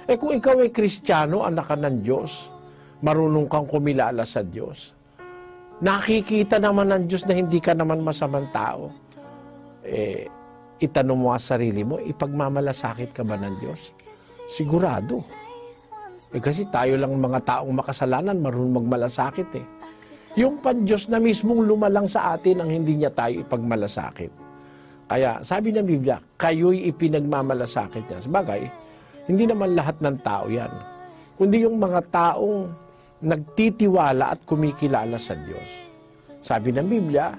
Eh kung ikaw ay Kristiyano, anak ka ng Diyos, marunong kang kumilala sa Diyos, nakikita naman ng Diyos na hindi ka naman masamang tao, eh, itanong mo sa sarili mo, ipagmamalasakit ka ba ng Diyos? Sigurado. Eh kasi tayo lang mga taong makasalanan, marunong magmalasakit eh. Yung pan-Diyos na mismong lumalang sa atin ang hindi niya tayo ipagmalasakit. Kaya sabi ng Biblia, kayo'y ipinagmamalasakit niya. Sabagay, hindi naman lahat ng tao yan. Kundi yung mga taong nagtitiwala at kumikilala sa Diyos. Sabi ng Biblia,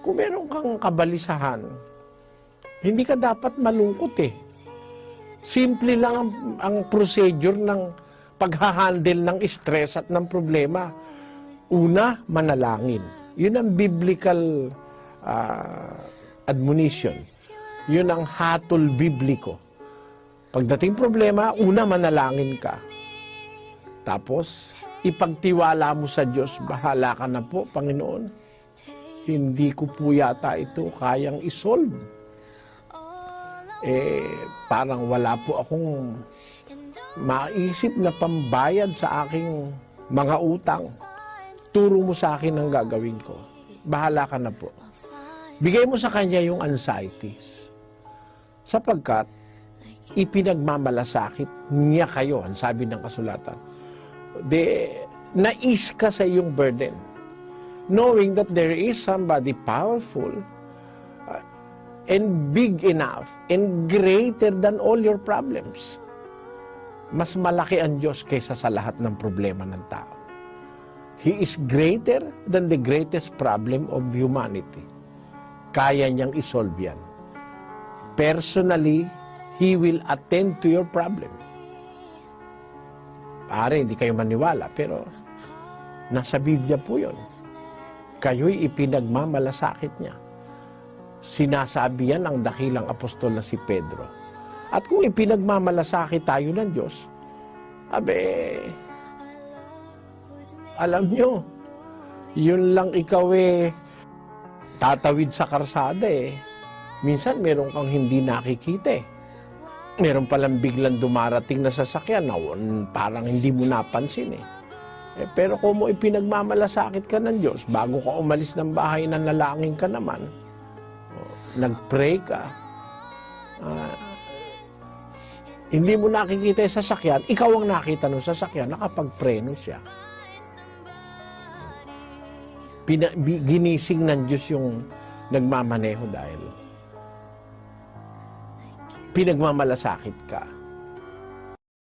kung meron kang kabalisahan, hindi ka dapat malungkot eh. Simple lang ang procedure ng paghahandle ng stress at ng problema. Una, manalangin. Yun ang biblical admonition. Yun ang hatol bibliko. Pagdating problema, una manalangin ka. Tapos, ipagtiwala mo sa Diyos, bahala ka na po, Panginoon. Hindi ko po yata ito kayang isolve. Parang wala po akong maisip na pambayad sa aking mga utang. Turo mo sa akin ang gagawin ko. Bahala ka na po. Bigay mo sa Kanya yung anxieties. Sapagkat, ipinagmamalasakit niya kayo, ang sabi ng kasulatan. Nais ka sa iyong burden, knowing that there is somebody powerful and big enough and greater than all your problems. Mas malaki ang Diyos kaysa sa lahat ng problema ng tao. He is greater than the greatest problem of humanity. Kaya niyang isolve yan. Personally, He will attend to your problem. Pare, hindi kayo maniwala, pero nasa Biblia po yun. Kayo'y ipinagmamalasakit niya. Sinasabi yan ang dakilang apostol na si Pedro. At kung ipinagmamalasakit tayo ng Diyos, alam nyo, yun lang ikaw tatawid sa karsada minsan meron kang hindi nakikita Meron palang biglang dumarating na sasakyan na parang hindi mo napansin pero kung mo ipinagmamalasakit ka ng Diyos, bago ka umalis ng bahay, nanalangin ka naman, nag-pray ka, hindi mo nakikita yung sasakyan, ikaw ang nakita ng sasakyan, nakapag-preno siya. Ginising ng Diyos yung nagmamaneho dahil pinagmamalasakit ka.